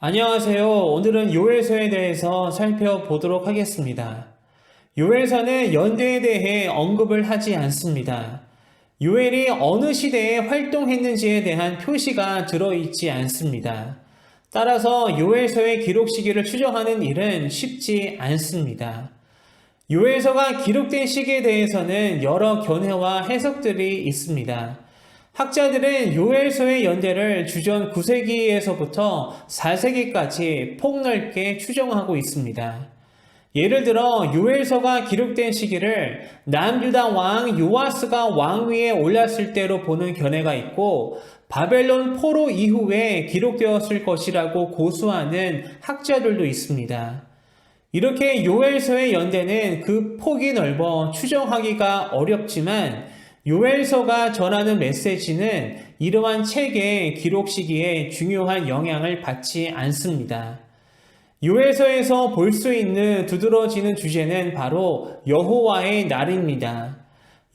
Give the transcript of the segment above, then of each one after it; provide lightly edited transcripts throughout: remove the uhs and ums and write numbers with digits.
안녕하세요. 오늘은 요엘서에 대해서 살펴보도록 하겠습니다. 요엘서는 연대에 대해 언급을 하지 않습니다. 요엘이 어느 시대에 활동했는지에 대한 표시가 들어있지 않습니다. 따라서 요엘서의 기록 시기를 추정하는 일은 쉽지 않습니다. 요엘서가 기록된 시기에 대해서는 여러 견해와 해석들이 있습니다. 학자들은 요엘서의 연대를 주전 9세기에서부터 4세기까지 폭넓게 추정하고 있습니다. 예를 들어 요엘서가 기록된 시기를 남유다 왕 요아스가 왕위에 올랐을 때로 보는 견해가 있고, 바벨론 포로 이후에 기록되었을 것이라고 고수하는 학자들도 있습니다. 이렇게 요엘서의 연대는 그 폭이 넓어 추정하기가 어렵지만, 요엘서가 전하는 메시지는 이러한 책의 기록 시기에 중요한 영향을 받지 않습니다. 요엘서에서 볼 수 있는 두드러지는 주제는 바로 여호와의 날입니다.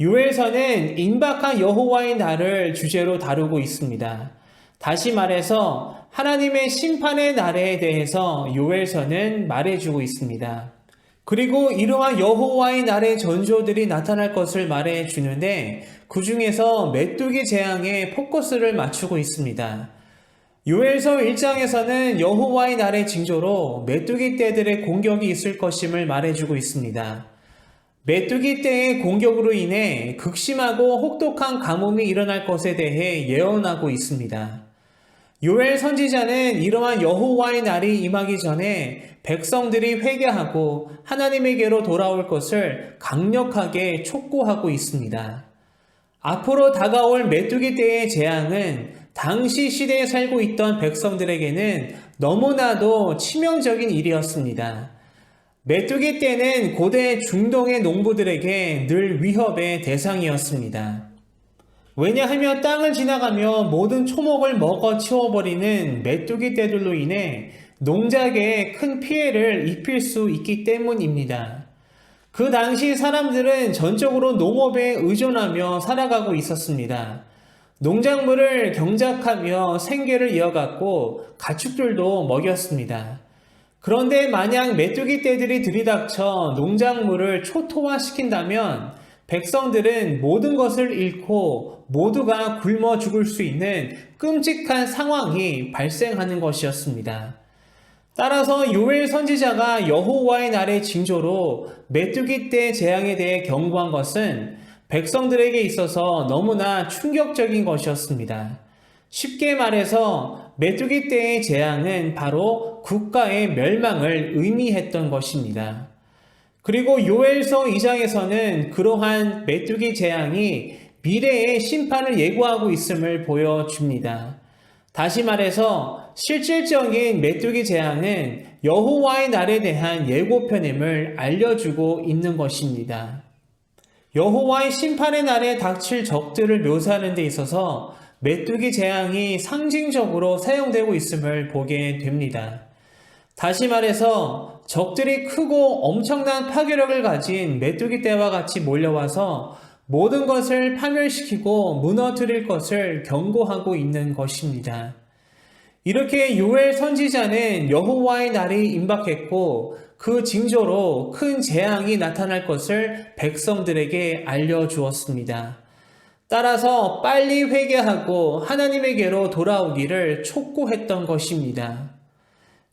요엘서는 임박한 여호와의 날을 주제로 다루고 있습니다. 다시 말해서 하나님의 심판의 날에 대해서 요엘서는 말해주고 있습니다. 그리고 이러한 여호와의 날의 전조들이 나타날 것을 말해주는데, 그 중에서 메뚜기 재앙에 포커스를 맞추고 있습니다. 요엘서 1장에서는 여호와의 날의 징조로 메뚜기 떼들의 공격이 있을 것임을 말해주고 있습니다. 메뚜기 떼의 공격으로 인해 극심하고 혹독한 가뭄이 일어날 것에 대해 예언하고 있습니다. 요엘 선지자는 이러한 여호와의 날이 임하기 전에 백성들이 회개하고 하나님에게로 돌아올 것을 강력하게 촉구하고 있습니다. 앞으로 다가올 메뚜기 떼의 재앙은 당시 시대에 살고 있던 백성들에게는 너무나도 치명적인 일이었습니다. 메뚜기 떼는 고대 중동의 농부들에게 늘 위협의 대상이었습니다. 왜냐하면 땅을 지나가며 모든 초목을 먹어 치워버리는 메뚜기 떼들로 인해 농작에 큰 피해를 입힐 수 있기 때문입니다. 그 당시 사람들은 전적으로 농업에 의존하며 살아가고 있었습니다. 농작물을 경작하며 생계를 이어갔고 가축들도 먹였습니다. 그런데 만약 메뚜기 떼들이 들이닥쳐 농작물을 초토화시킨다면 백성들은 모든 것을 잃고 모두가 굶어 죽을 수 있는 끔찍한 상황이 발생하는 것이었습니다. 따라서 요엘 선지자가 여호와의 날의 징조로 메뚜기 떼 재앙에 대해 경고한 것은 백성들에게 있어서 너무나 충격적인 것이었습니다. 쉽게 말해서 메뚜기 떼의 재앙은 바로 국가의 멸망을 의미했던 것입니다. 그리고 요엘서 2장에서는 그러한 메뚜기 재앙이 미래의 심판을 예고하고 있음을 보여줍니다. 다시 말해서 실질적인 메뚜기 재앙은 여호와의 날에 대한 예고편임을 알려주고 있는 것입니다. 여호와의 심판의 날에 닥칠 적들을 묘사하는 데 있어서 메뚜기 재앙이 상징적으로 사용되고 있음을 보게 됩니다. 다시 말해서 적들이 크고 엄청난 파괴력을 가진 메뚜기 떼와 같이 몰려와서 모든 것을 파멸시키고 무너뜨릴 것을 경고하고 있는 것입니다. 이렇게 요엘 선지자는 여호와의 날이 임박했고 그 징조로 큰 재앙이 나타날 것을 백성들에게 알려주었습니다. 따라서 빨리 회개하고 하나님에게로 돌아오기를 촉구했던 것입니다.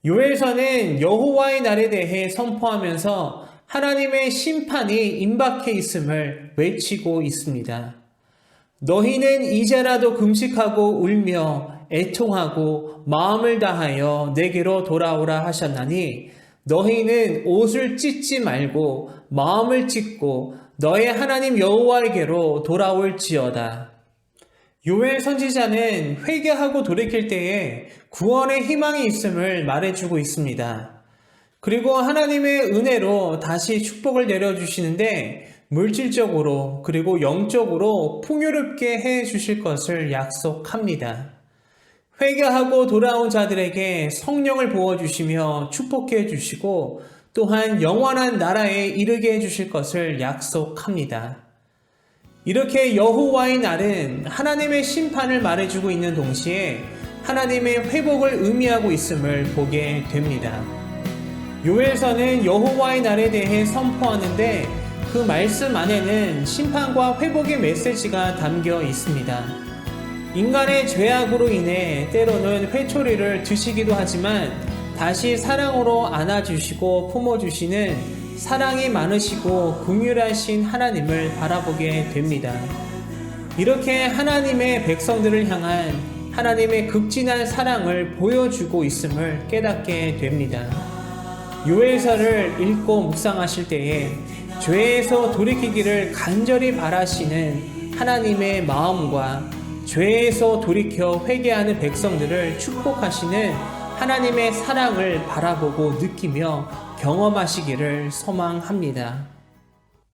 요엘서는 여호와의 날에 대해 선포하면서 하나님의 심판이 임박해 있음을 외치고 있습니다. 너희는 이제라도 금식하고 울며 애통하고 마음을 다하여 내게로 돌아오라 하셨나니 너희는 옷을 찢지 말고 마음을 찢고 너의 하나님 여호와에게로 돌아올지어다. 요엘 선지자는 회개하고 돌이킬 때에 구원의 희망이 있음을 말해주고 있습니다. 그리고 하나님의 은혜로 다시 축복을 내려주시는데 물질적으로 그리고 영적으로 풍요롭게 해주실 것을 약속합니다. 회개하고 돌아온 자들에게 성령을 부어주시며 축복해 주시고 또한 영원한 나라에 이르게 해주실 것을 약속합니다. 이렇게 여호와의 날은 하나님의 심판을 말해주고 있는 동시에 하나님의 회복을 의미하고 있음을 보게 됩니다. 요엘서는 여호와의 날에 대해 선포하는데 그 말씀 안에는 심판과 회복의 메시지가 담겨 있습니다. 인간의 죄악으로 인해 때로는 회초리를 드시기도 하지만 다시 사랑으로 안아주시고 품어주시는 사랑이 많으시고 긍휼하신 하나님을 바라보게 됩니다. 이렇게 하나님의 백성들을 향한 하나님의 극진한 사랑을 보여주고 있음을 깨닫게 됩니다. 요엘서를 읽고 묵상하실 때에 죄에서 돌이키기를 간절히 바라시는 하나님의 마음과 죄에서 돌이켜 회개하는 백성들을 축복하시는 하나님의 사랑을 바라보고 느끼며 경험하시기를 소망합니다.